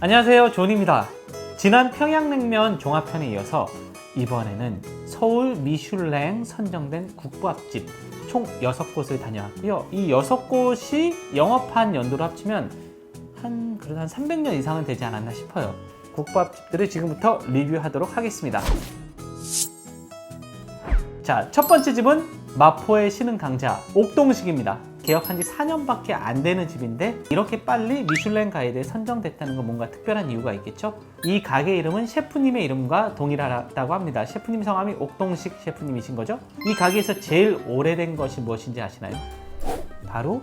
안녕하세요, 존입니다. 지난 평양냉면 종합편에 이어서 이번에는 서울 미슐랭 선정된 국밥집 총 6곳을 다녀왔고요. 이 6곳이 영업한 연도로 합치면 그래도 한 300년 이상은 되지 않았나 싶어요. 국밥집들을 지금부터 리뷰하도록 하겠습니다. 자, 첫 번째 집은 마포의 신흥 강자 옥동식입니다. 개업한 지 4년밖에 안 되는 집인데 이렇게 빨리 미슐랭 가이드에 선정됐다는 건 뭔가 특별한 이유가 있겠죠? 이 가게 이름은 셰프님의 이름과 동일하다고 합니다. 셰프님 성함이 옥동식 셰프님이신 거죠? 이 가게에서 제일 오래된 것이 무엇인지 아시나요? 바로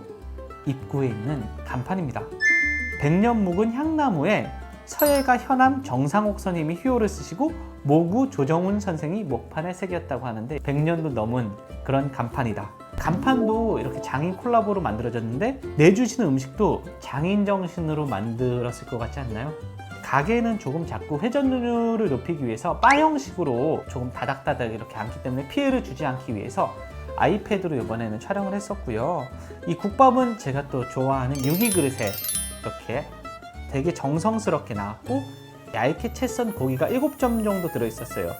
입구에 있는 간판입니다. 100년 묵은 향나무에 서예가 현암 정상옥 선생님이 효를 쓰시고 모구 조정훈 선생이 목판에 새겼다고 하는데 100년도 넘은 그런 간판이다. 간판도 이렇게 장인 콜라보로 만들어졌는데 내주시는 음식도 장인 정신으로 만들었을 것 같지 않나요? 가게는 조금 작고 회전율을 높이기 위해서 바 형식으로 조금 다닥다닥 이렇게 앉기 때문에 피해를 주지 않기 위해서 아이패드로 이번에는 촬영을 했었고요. 이 국밥은 제가 또 좋아하는 유기 그릇에 이렇게 되게 정성스럽게 나왔고 얇게 채 썬 고기가 7점 정도 들어있었어요.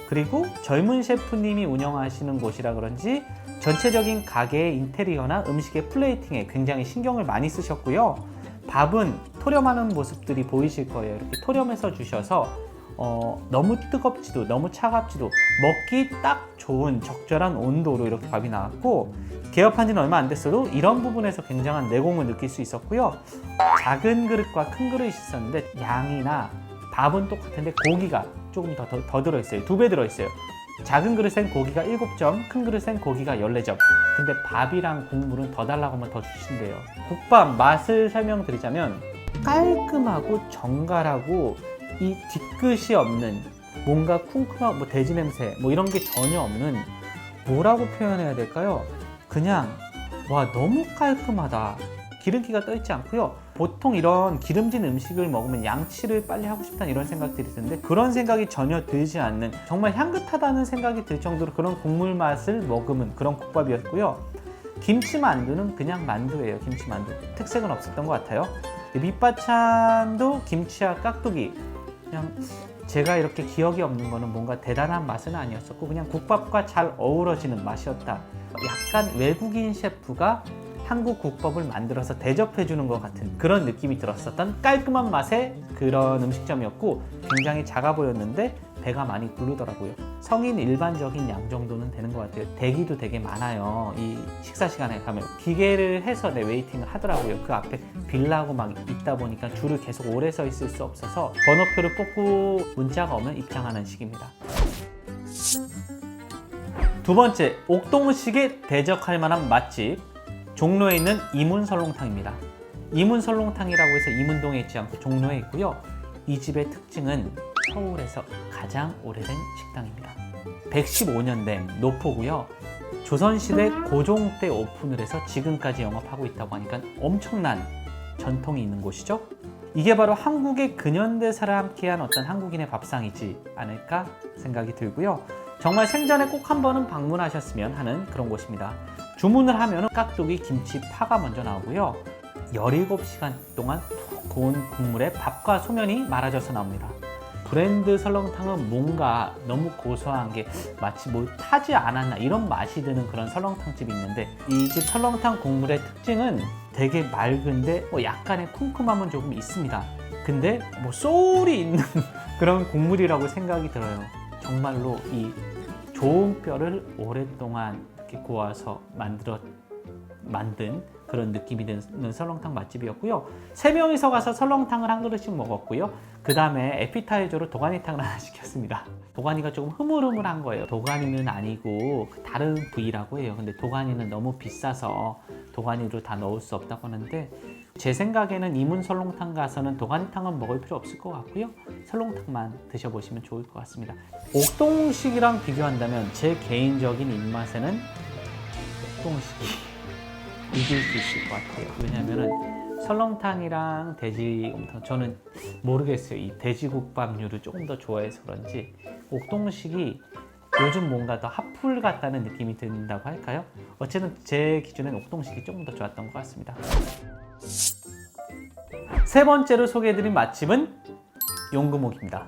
그리고 젊은 셰프님이 운영하시는 곳이라 그런지 전체적인 가게의 인테리어나 음식의 플레이팅에 굉장히 신경을 많이 쓰셨고요. 밥은 토렴하는 모습들이 보이실 거예요. 이렇게 토렴해서 주셔서 너무 뜨겁지도 너무 차갑지도 먹기 딱 좋은 적절한 온도로 이렇게 밥이 나왔고 개업한 지는 얼마 안 됐어도 이런 부분에서 굉장한 내공을 느낄 수 있었고요. 작은 그릇과 큰 그릇이 있었는데 양이나 밥은 똑같은데 고기가 조금 더 들어있어요. 2배 들어있어요. 작은 그릇엔 고기가 7점, 큰 그릇엔 고기가 14점. 근데 밥이랑 국물은 더 달라고 하면 더 주신대요. 국밥 맛을 설명드리자면 깔끔하고 정갈하고 이 뒤끝이 없는 뭔가 쿰쿰하고 뭐 돼지 냄새 뭐 이런 게 전혀 없는 뭐라고 표현해야 될까요? 그냥 와 너무 깔끔하다. 기름기가 떠있지 않고요. 보통 이런 기름진 음식을 먹으면 양치를 빨리 하고 싶다는 이런 생각들이 드는데 그런 생각이 전혀 들지 않는 정말 향긋하다는 생각이 들 정도로 그런 국물 맛을 머금은 그런 국밥이었고요. 김치만두는 그냥 만두예요. 김치만두. 특색은 없었던 것 같아요. 밑반찬도 김치와 깍두기 그냥 제가 이렇게 기억이 없는 거는 뭔가 대단한 맛은 아니었었고 그냥 국밥과 잘 어우러지는 맛이었다. 약간 외국인 셰프가 한국 국밥을 만들어서 대접해 주는 것 같은 그런 느낌이 들었었던 깔끔한 맛의 그런 음식점이었고 굉장히 작아 보였는데 배가 많이 부르더라고요. 성인 일반적인 양 정도는 되는 것 같아요. 대기도 되게 많아요. 이 식사 시간에 가면 기계를 해서 웨이팅을 하더라고요. 그 앞에 빌라고 막 있다 보니까 줄을 계속 오래 서 있을 수 없어서 번호표를 뽑고 문자가 오면 입장하는 식입니다. 두 번째, 옥동식에 대적할 만한 맛집 종로에 있는 이문설렁탕입니다. 이문설렁탕이라고 해서 이문동에 있지 않고 종로에 있고요. 이 집의 특징은 서울에서 가장 오래된 식당입니다. 115년 된 노포고요. 조선시대 고종 때 오픈을 해서 지금까지 영업하고 있다고 하니까 엄청난 전통이 있는 곳이죠. 이게 바로 한국의 근현대사를 함께한 어떤 한국인의 밥상이지 않을까 생각이 들고요. 정말 생전에 꼭 한 번은 방문하셨으면 하는 그런 곳입니다. 주문을 하면 깍두기, 김치, 파가 먼저 나오고요. 17시간 동안 푹 고운 국물에 밥과 소면이 말아져서 나옵니다. 브랜드 설렁탕은 뭔가 너무 고소한 게 마치 뭐 타지 않았나 이런 맛이 드는 그런 설렁탕집이 있는데 이 집 설렁탕 국물의 특징은 되게 맑은데 뭐 약간의 쿰쿰함은 조금 있습니다. 근데 뭐 소울이 있는 그런 국물이라고 생각이 들어요. 정말로 이 좋은 뼈를 오랫동안 이렇게 고아서 만든 그런 느낌이 드는 설렁탕 맛집이었고요. 3명이서 가서 설렁탕을 한 그릇씩 먹었고요. 그 다음에 에피타이저로 도가니탕을 하나 시켰습니다. 도가니가 조금 흐물흐물한 거예요. 도가니는 아니고 다른 부위라고 해요. 근데 도가니는 너무 비싸서 도가니로 다 넣을 수 없다고 하는데 제 생각에는 이문설렁탕 가서는 도가니탕은 먹을 필요 없을 것 같고요. 설렁탕만 드셔보시면 좋을 것 같습니다. 옥동식이랑 비교한다면 제 개인적인 입맛에는 옥동식이 이길 수 있을 것 같아요. 왜냐면은 설렁탕이랑 돼지곰탕, 저는 모르겠어요. 이 돼지국밥류를 조금 더 좋아해서 그런지 옥동식이 요즘 뭔가 더 핫플 같다는 느낌이 든다고 할까요? 어쨌든 제 기준엔 옥동식이 조금 더 좋았던 것 같습니다. 세 번째로 소개해드린 맛집은 용구목입니다.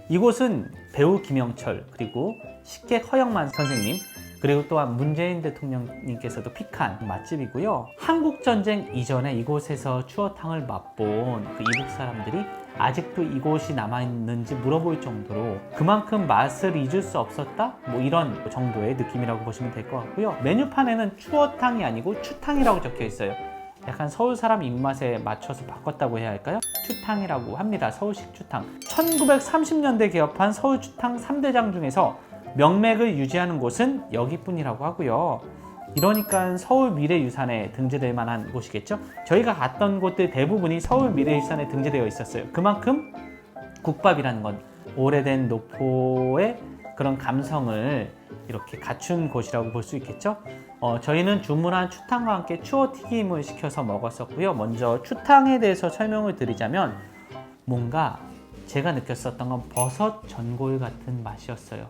이곳은 배우 김영철, 그리고 식객 허영만 선생님, 그리고 또한 문재인 대통령님께서도 픽한 맛집이고요. 한국전쟁 이전에 이곳에서 추어탕을 맛본 그 이북 사람들이 아직도 이곳이 남아있는지 물어볼 정도로 그만큼 맛을 잊을 수 없었다? 뭐 이런 정도의 느낌이라고 보시면 될 것 같고요. 메뉴판에는 추어탕이 아니고 추탕이라고 적혀 있어요. 약간 서울 사람 입맛에 맞춰서 바꿨다고 해야 할까요? 추탕이라고 합니다. 서울식 추탕. 1930년대 개업한 서울 추탕 3대장 중에서 명맥을 유지하는 곳은 여기뿐이라고 하고요. 이러니까 서울 미래유산에 등재될 만한 곳이겠죠? 저희가 갔던 곳들 대부분이 서울 미래유산에 등재되어 있었어요. 그만큼 국밥이라는 건 오래된 노포의 그런 감성을 이렇게 갖춘 곳이라고 볼 수 있겠죠? 저희는 주문한 추탕과 함께 추어튀김을 시켜서 먹었었고요. 먼저 추탕에 대해서 설명을 드리자면 뭔가 제가 느꼈었던 건 버섯 전골 같은 맛이었어요.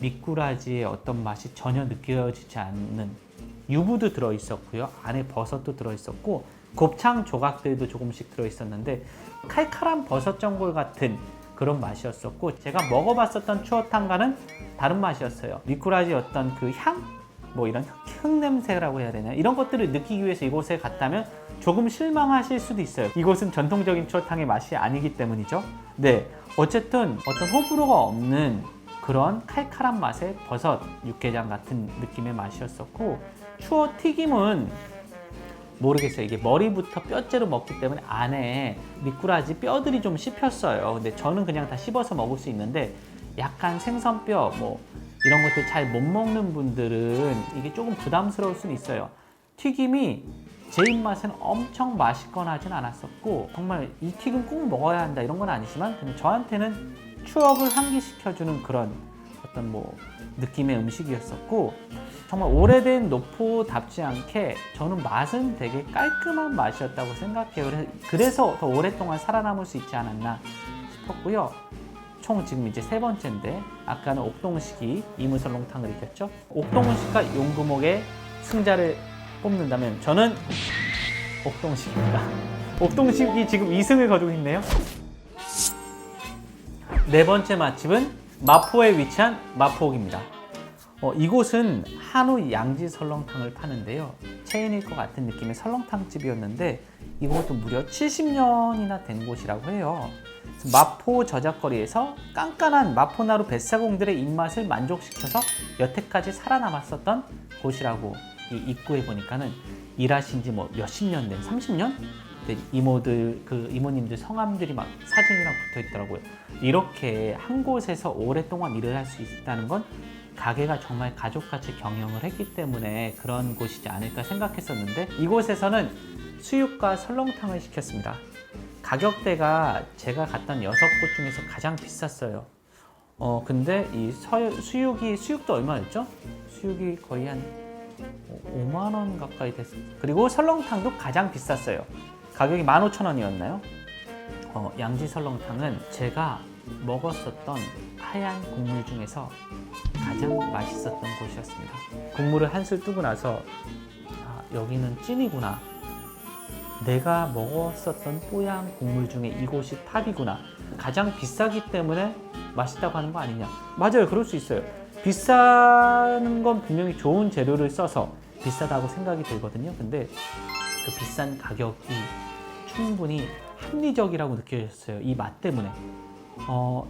미꾸라지의 어떤 맛이 전혀 느껴지지 않는, 유부도 들어있었고요. 안에 버섯도 들어있었고 곱창 조각들도 조금씩 들어있었는데 칼칼한 버섯 전골 같은 그런 맛이었었고, 제가 먹어봤었던 추어탕과는 다른 맛이었어요. 미꾸라지 어떤 그 향? 뭐 이런 흙냄새라고 해야 되나? 이런 것들을 느끼기 위해서 이곳에 갔다면 조금 실망하실 수도 있어요. 이곳은 전통적인 추어탕의 맛이 아니기 때문이죠. 네, 어쨌든 어떤 호불호가 없는 그런 칼칼한 맛의 버섯 육개장 같은 느낌의 맛이었었고, 추어 튀김은 모르겠어요. 이게 머리부터 뼈째로 먹기 때문에 안에 미꾸라지 뼈들이 좀 씹혔어요. 근데 저는 그냥 다 씹어서 먹을 수 있는데 약간 생선뼈 뭐 이런 것들 잘 못 먹는 분들은 이게 조금 부담스러울 수는 있어요. 튀김이 제 입맛에는 엄청 맛있거나 하진 않았었고, 정말 이 튀김 꼭 먹어야 한다 이런 건 아니지만 그냥 저한테는 추억을 상기시켜주는 그런 어떤 뭐 느낌의 음식이었었고, 정말 오래된 노포답지 않게 저는 맛은 되게 깔끔한 맛이었다고 생각해요. 그래서 더 오랫동안 살아남을 수 있지 않았나 싶었고요. 총 지금 이제 세 번째인데, 아까는 옥동식이 이무설렁탕을 이겼죠. 옥동식과 용구목의 승자를 뽑는다면 저는 옥동식입니다. 옥동식이 지금 2승을 거두고 있네요. 네 번째 맛집은 마포에 위치한 마포옥입니다. 이곳은 한우 양지 설렁탕을 파는데요. 체인일 것 같은 느낌의 설렁탕집이었는데 이곳도 무려 70년이나 된 곳이라고 해요. 마포 저작거리에서 깐깐한 마포나루 뱃사공들의 입맛을 만족시켜서 여태까지 살아남았었던 곳이라고, 이 입구에 보니까는 일하신 지 뭐 몇십 년 된, 30년? 이모들, 그 이모님들 성함들이 막 사진이랑 붙어 있더라고요. 이렇게 한 곳에서 오랫동안 일을 할 수 있다는 건 가게가 정말 가족같이 경영을 했기 때문에 그런 곳이지 않을까 생각했었는데, 이곳에서는 수육과 설렁탕을 시켰습니다. 가격대가 제가 갔던 6곳 중에서 가장 비쌌어요. 근데 이 수육도 얼마였죠? 수육이 거의 한 5만 원 가까이 됐어요. 그리고 설렁탕도 가장 비쌌어요. 가격이 15,000원이었나요? 양지 설렁탕은 제가 먹었었던 하얀 국물 중에서 가장 맛있었던 곳이었습니다. 국물을 한술 뜨고 나서 여기는 찐이구나, 내가 먹었었던 뽀얀 국물 중에 이곳이 탑이구나, 가장 비싸기 때문에 맛있다고 하는 거 아니냐. 맞아요, 그럴 수 있어요. 비싼 건 분명히 좋은 재료를 써서 비싸다고 생각이 들거든요. 근데 그 비싼 가격이 충분히 합리적이라고 느껴졌어요. 이 맛 때문에.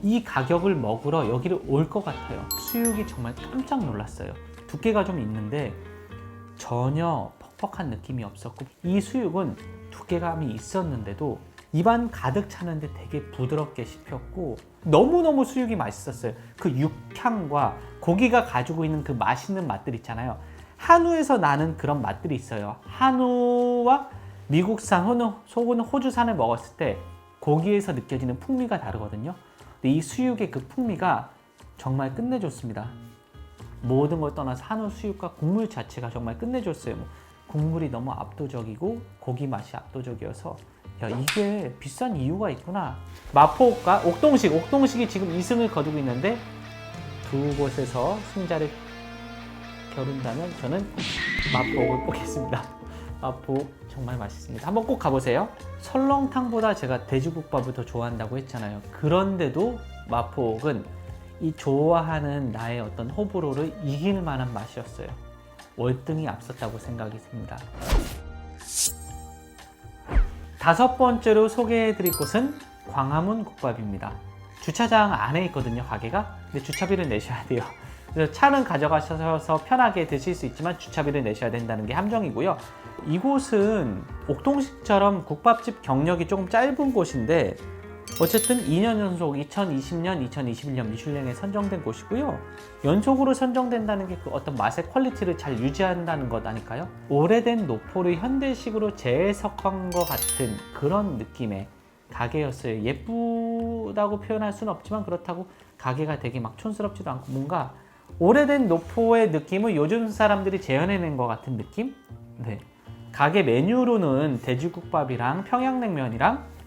이 가격을 먹으러 여기를 올 것 같아요. 수육이 정말 깜짝 놀랐어요. 두께가 좀 있는데 전혀 퍽퍽한 느낌이 없었고, 이 수육은 두께감이 있었는데도 입안 가득 차는데 되게 부드럽게 씹혔고, 너무너무 수육이 맛있었어요. 그 육향과 고기가 가지고 있는 그 맛있는 맛들 있잖아요. 한우에서 나는 그런 맛들이 있어요. 한우와 미국산 혹은 호주산을 먹었을 때 고기에서 느껴지는 풍미가 다르거든요. 근데 이 수육의 그 풍미가 정말 끝내줬습니다. 모든 걸 떠나서 한우 수육과 국물 자체가 정말 끝내줬어요. 국물이 너무 압도적이고 고기 맛이 압도적이어서 야, 이게 비싼 이유가 있구나. 마포가 옥동식이 지금 2승을 거두고 있는데 두 곳에서 승자를 겨룬다면 저는 마포를 뽑겠습니다. 마포 정말 맛있습니다. 한번 꼭 가보세요. 설렁탕보다 제가 돼지국밥을 더 좋아한다고 했잖아요. 그런데도 마포옥은 이 좋아하는 나의 어떤 호불호를 이길 만한 맛이었어요. 월등히 앞섰다고 생각이 듭니다. 다섯 번째로 소개해드릴 곳은 광화문 국밥입니다. 주차장 안에 있거든요, 가게가. 근데 주차비를 내셔야 돼요. 그래서 차는 가져가셔서 편하게 드실 수 있지만 주차비를 내셔야 된다는 게 함정이고요. 이곳은 옥동식처럼 국밥집 경력이 조금 짧은 곳인데 어쨌든 2년 연속 2020년, 2021년 미슐랭에 선정된 곳이고요. 연속으로 선정된다는 게 그 어떤 맛의 퀄리티를 잘 유지한다는 것 아닐까요? 오래된 노포를 현대식으로 재해석한 것 같은 그런 느낌의 가게였어요. 예쁘다고 표현할 수는 없지만 그렇다고 가게가 되게 막 촌스럽지도 않고 뭔가 오래된 노포의 느낌을 요즘 사람들이 재현해낸 것 같은 느낌? 네. 가게 메뉴로는 돼지국밥이랑 평양냉면이랑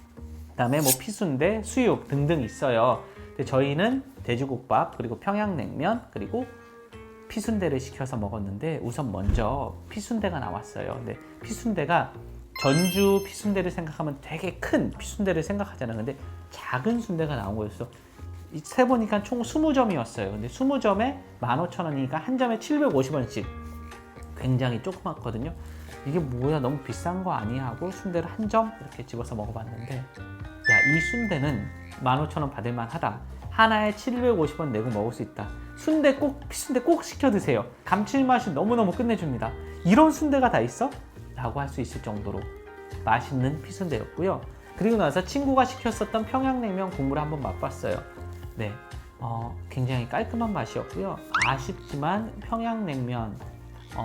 그다음에 뭐 피순대, 수육 등등 있어요. 근데 저희는 돼지국밥 그리고 평양냉면 그리고 피순대를 시켜서 먹었는데 우선 먼저 피순대가 나왔어요. 근데 피순대가 전주 피순대를 생각하면 되게 큰 피순대를 생각하잖아요. 근데 작은 순대가 나온 거였어. 세보니까 총 20점이었어요. 근데 20점에 15,000원이니까 한 점에 750원씩. 굉장히 조그맣거든요. 이게 뭐야 너무 비싼 거 아니야 하고 순대를 한 점 이렇게 집어서 먹어봤는데 야, 이 순대는 15,000원 받을만 하다. 하나에 750원 내고 먹을 수 있다. 피순대 꼭 시켜 드세요. 감칠맛이 너무너무 끝내줍니다. 이런 순대가 다 있어? 라고 할 수 있을 정도로 맛있는 피순대였고요. 그리고 나서 친구가 시켰었던 평양냉면 국물을 한번 맛봤어요. 네, 굉장히 깔끔한 맛이었고요. 아쉽지만 평양냉면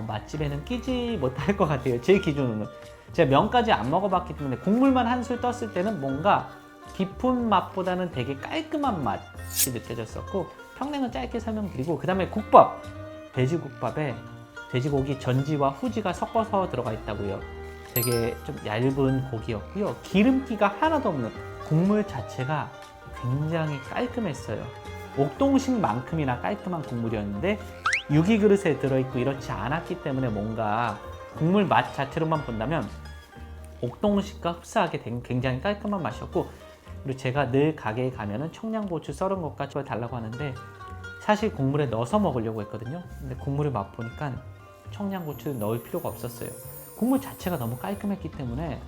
맛집에는 끼지 못할 것 같아요. 제 기준으로는. 제가 면까지 안 먹어봤기 때문에 국물만 한 술 떴을 때는 뭔가 깊은 맛보다는 되게 깔끔한 맛이 느껴졌었고 평냉은 짧게 설명드리고 그 다음에 국밥! 돼지국밥에 돼지고기 전지와 후지가 섞어서 들어가 있다고요. 되게 좀 얇은 고기였고요. 기름기가 하나도 없는 국물 자체가 굉장히 깔끔했어요. 옥동식만큼이나 깔끔한 국물이었는데 유기그릇에 들어있고 이렇지 않았기 때문에 뭔가 국물 맛 자체로만 본다면 옥동식과 흡사하게 된 굉장히 깔끔한 맛이었고 그리고 제가 늘 가게에 가면은 청양고추 썰은 것까지 달라고 하는데 사실 국물에 넣어서 먹으려고 했거든요. 근데 국물을 맛보니까 청양고추 넣을 필요가 없었어요. 국물 자체가 너무 깔끔했기 때문에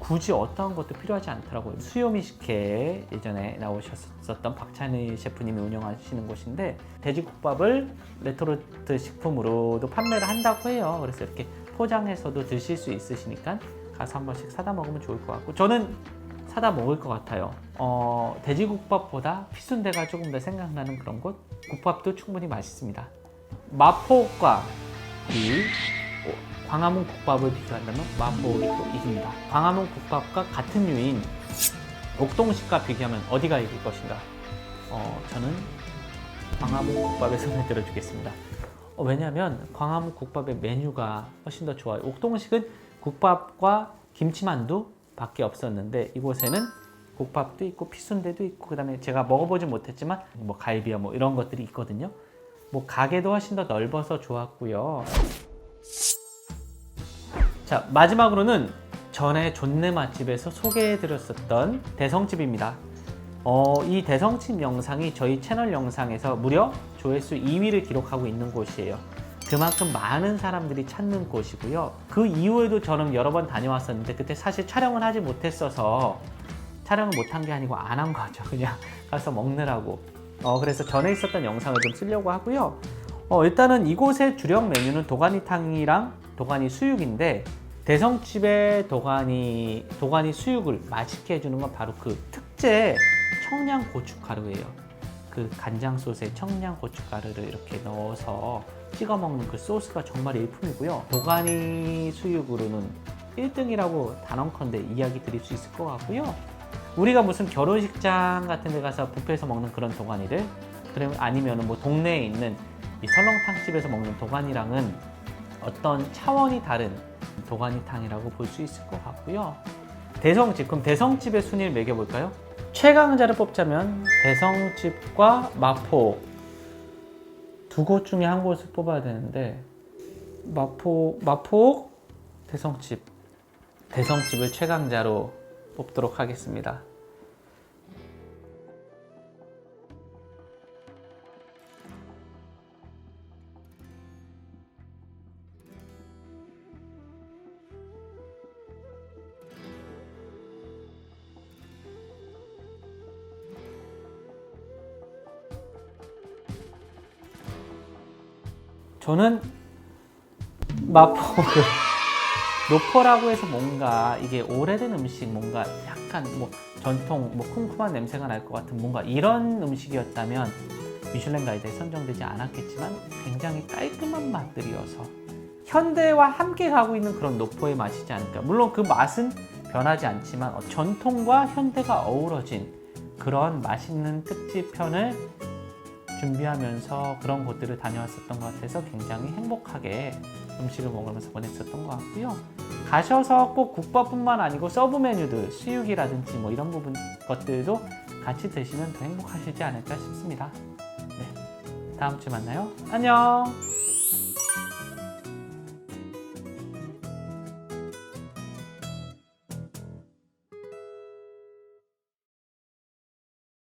굳이 어떠한 것도 필요하지 않더라고요. 수요미식회에 예전에 나오셨었던 박찬희 셰프님이 운영하시는 곳인데 돼지국밥을 레토르트 식품으로도 판매를 한다고 해요. 그래서 이렇게 포장해서도 드실 수 있으시니까 가서 한 번씩 사다 먹으면 좋을 것 같고 저는 사다 먹을 것 같아요. 돼지국밥보다 피순대가 조금 더 생각나는 그런 곳. 국밥도 충분히 맛있습니다. 마포과 이 광화문 국밥을 비교한다면 마포옥이 또 이깁니다. 광화문 국밥과 같은 류인 옥동식과 비교하면 어디가 이길 것인가? 저는 광화문 국밥에 손을 들어주겠습니다. 왜냐하면 광화문 국밥의 메뉴가 훨씬 더 좋아요. 옥동식은 국밥과 김치만두 밖에 없었는데 이곳에는 국밥도 있고 피순대도 있고 그 다음에 제가 먹어보진 못했지만 뭐 갈비야 뭐 이런 것들이 있거든요. 뭐 가게도 훨씬 더 넓어서 좋았고요. 자, 마지막으로는 전에 존내 맛집에서 소개해드렸었던 대성집입니다. 이 대성집 영상이 저희 채널 영상에서 무려 조회수 2위를 기록하고 있는 곳이에요. 그만큼 많은 사람들이 찾는 곳이고요. 그 이후에도 저는 여러 번 다녀왔었는데 그때 사실 촬영을 하지 못했어서 촬영을 못한 게 아니고 안 한 거죠. 그냥 가서 먹느라고. 그래서 전에 있었던 영상을 좀 쓰려고 하고요. 일단은 이곳의 주력 메뉴는 도가니탕이랑 도가니 수육인데 대성집의 도가니 수육을 맛있게 해주는 건 바로 그 특제 청양고춧가루예요. 그 간장 소스에 청양고춧가루를 이렇게 넣어서 찍어 먹는 그 소스가 정말 일품이고요. 도가니 수육으로는 1등이라고 단언컨대 이야기 드릴 수 있을 것 같고요. 우리가 무슨 결혼식장 같은 데 가서 뷔페에서 먹는 그런 도가니를 아니면 뭐 동네에 있는 이 설렁탕집에서 먹는 도가니랑은 어떤 차원이 다른 도가니탕이라고 볼 수 있을 것 같고요. 대성집, 그럼 대성집의 순위를 매겨볼까요? 최강자를 뽑자면 대성집과 마포 두 곳 중에 한 곳을 뽑아야 되는데 마포, 대성집을 최강자로 뽑도록 하겠습니다. 저는 마포 노포라고 해서 뭔가 이게 오래된 음식, 뭔가 약간 뭐 전통 뭐 쿰쿰한 냄새가 날 것 같은 뭔가 이런 음식이었다면 미슐랭 가이드에 선정되지 않았겠지만 굉장히 깔끔한 맛들이어서 현대와 함께 가고 있는 그런 노포의 맛이지 않을까. 물론 그 맛은 변하지 않지만 전통과 현대가 어우러진 그런 맛있는 특집편을 준비하면서 그런 곳들을 다녀왔었던 것 같아서 굉장히 행복하게 음식을 먹으면서 보냈었던 것 같고요. 가셔서 꼭 국밥뿐만 아니고 서브 메뉴들, 수육이라든지 뭐 이런 것들도 같이 드시면 더 행복하시지 않을까 싶습니다. 네, 다음 주에 만나요. 안녕!